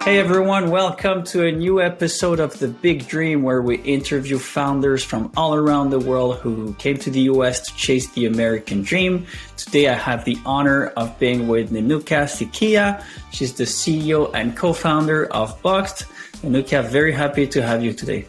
Hey everyone, welcome to a new episode of The Big Dream where we interview founders from all around the world who came to the US to chase the American dream. Today I have the honor of being with Nenuca Syquia. She's the CEO and co-founder of Boxed. Nenuca, very happy to have you today.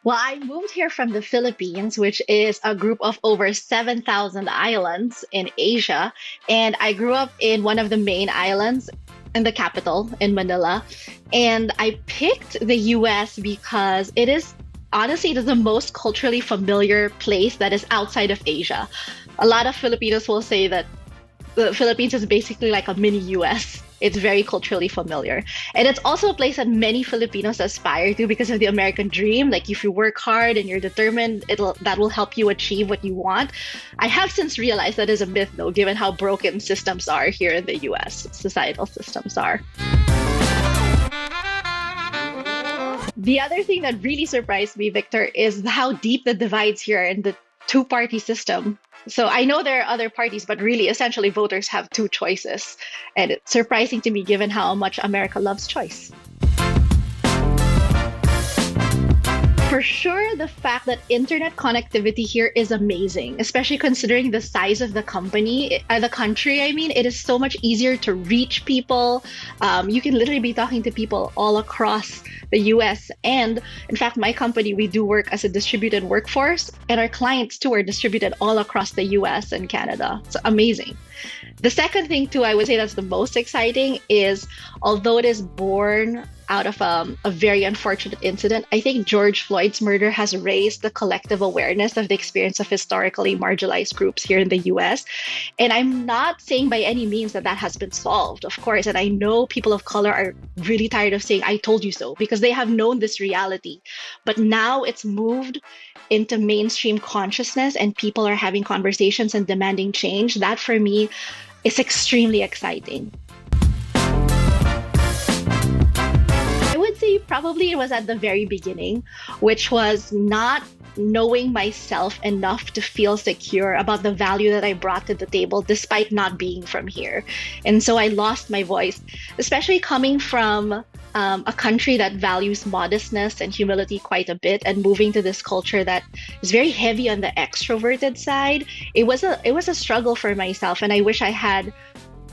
Well, I moved here from the Philippines, which is a group of over 7,000 islands in Asia. And I grew up in one of the main islands in the capital, in Manila. And I picked the US because it is the most culturally familiar place that is outside of Asia. A lot of Filipinos will say that the Philippines is basically like a mini US. It's very culturally familiar. And it's also a place that many Filipinos aspire to because of the American dream. Like if you work hard and you're determined, that will help you achieve what you want. I have since realized that is a myth though, given how broken systems are here in the US, societal systems are. The other thing that really surprised me, Victor, is how deep the divides here in the two-party system. So I know there are other parties, but really, essentially, voters have two choices. And it's surprising to me given how much America loves choice. For sure, the fact that internet connectivity here is amazing, especially considering the size of the country. It is so much easier to reach people. You can literally be talking to people all across the US. And in fact, my company, we do work as a distributed workforce, and our clients too are distributed all across the US and Canada. It's amazing. The second thing too, I would say that's the most exciting is, although it is born out of a very unfortunate incident, I think George Floyd's murder has raised the collective awareness of the experience of historically marginalized groups here in the US. And I'm not saying by any means that has been solved, of course. And I know people of color are really tired of saying, I told you so, because they have known this reality. But now it's moved into mainstream consciousness and people are having conversations and demanding change. That for me is extremely exciting. I would say probably it was at the very beginning, which was not knowing myself enough to feel secure about the value that I brought to the table despite not being from here. And so I lost my voice, especially coming from a country that values modestness and humility quite a bit, and moving to this culture that is very heavy on the extroverted side. It was a struggle for myself, and I wish I had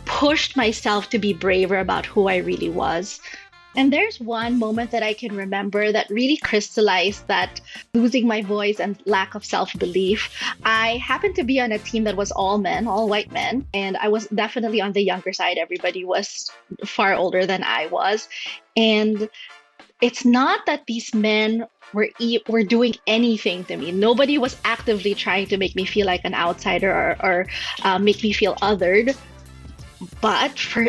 pushed myself to be braver about who I really was. And there's one moment that I can remember that really crystallized that losing my voice and lack of self-belief. I happened to be on a team that was all men, all white men, and I was definitely on the younger side. Everybody was far older than I was. And it's not that these men were doing anything to me. Nobody was actively trying to make me feel like an outsider or make me feel othered. But for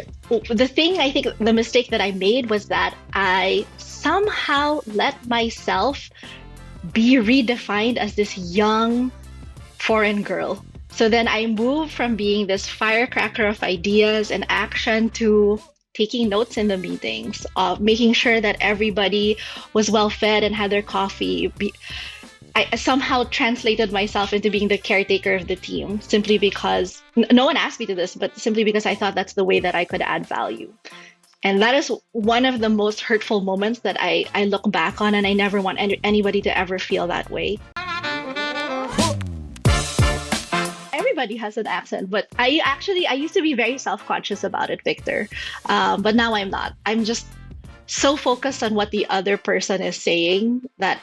the thing, I think the mistake that I made was that I somehow let myself be redefined as this young foreign girl. So then I moved from being this firecracker of ideas and action to taking notes in the meetings, making sure that everybody was well fed and had their coffee. I somehow translated myself into being the caretaker of the team simply because no one asked me to this, but simply because I thought that's the way that I could add value. And that is one of the most hurtful moments that I look back on, and I never want anybody to ever feel that way. Everybody has an accent, but I used to be very self-conscious about it, Victor. But now I'm not. I'm just so focused on what the other person is saying that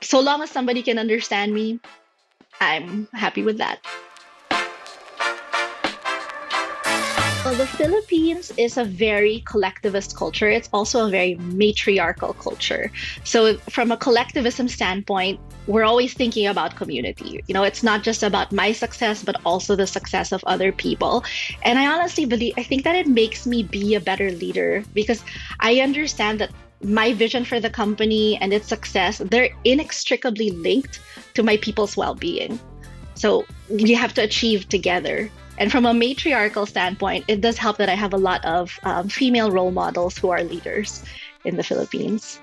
so long as somebody can understand me, I'm happy with that. Well, the Philippines is a very collectivist culture. It's also a very matriarchal culture. So from a collectivism standpoint, we're always thinking about community. It's not just about my success, but also the success of other people. And I honestly I think that it makes me be a better leader because I understand that my vision for the company and its success, they're inextricably linked to my people's well-being. So we have to achieve together. And from a matriarchal standpoint, it does help that I have a lot of female role models who are leaders in the Philippines.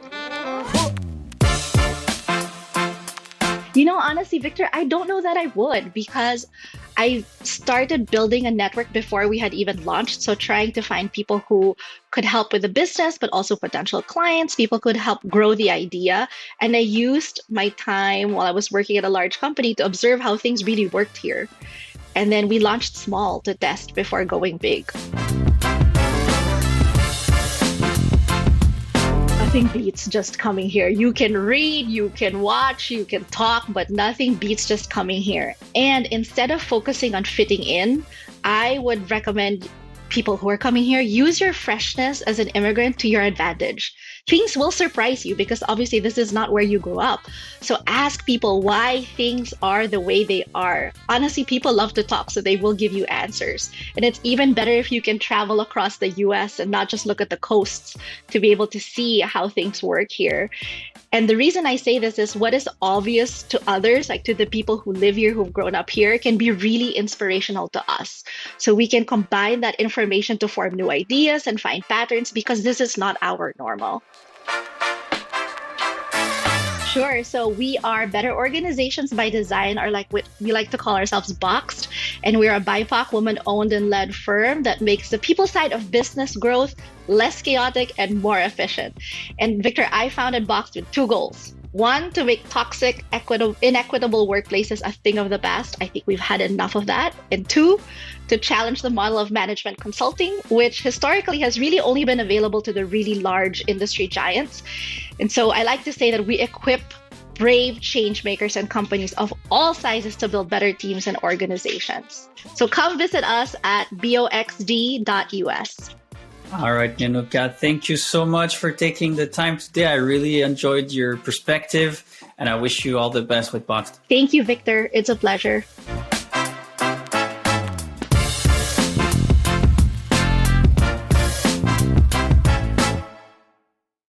Honestly, Victor, I don't know that I would because I started building a network before we had even launched. So, trying to find people who could help with the business, but also potential clients, people could help grow the idea. And I used my time while I was working at a large company to observe how things really worked here. And then we launched small to test before going big. Nothing beats just coming here. You can read, you can watch, you can talk, but nothing beats just coming here. And instead of focusing on fitting in, I would recommend people who are coming here use your freshness as an immigrant to your advantage. Things will surprise you because obviously this is not where you grew up. So ask people why things are the way they are. Honestly, people love to talk, so they will give you answers. And it's even better if you can travel across the US and not just look at the coasts to be able to see how things work here. And the reason I say this is what is obvious to others, like to the people who live here, who've grown up here, can be really inspirational to us. So we can combine that information to form new ideas and find patterns because this is not our normal. Sure. So we are Better Organizations by Design, or like what we like to call ourselves Boxed. And we're a BIPOC woman-owned and led firm that makes the people side of business growth less chaotic and more efficient. And Victor, I founded Boxed with two goals. One, to make toxic, inequitable workplaces a thing of the past. I think we've had enough of that. And two, to challenge the model of management consulting, which historically has really only been available to the really large industry giants. And so I like to say that we equip brave change makers and companies of all sizes to build better teams and organizations. So come visit us at boxd.us. All right, Nenuca, thank you so much for taking the time today. I really enjoyed your perspective, and I wish you all the best with Boxed. Thank you, Victor. It's a pleasure.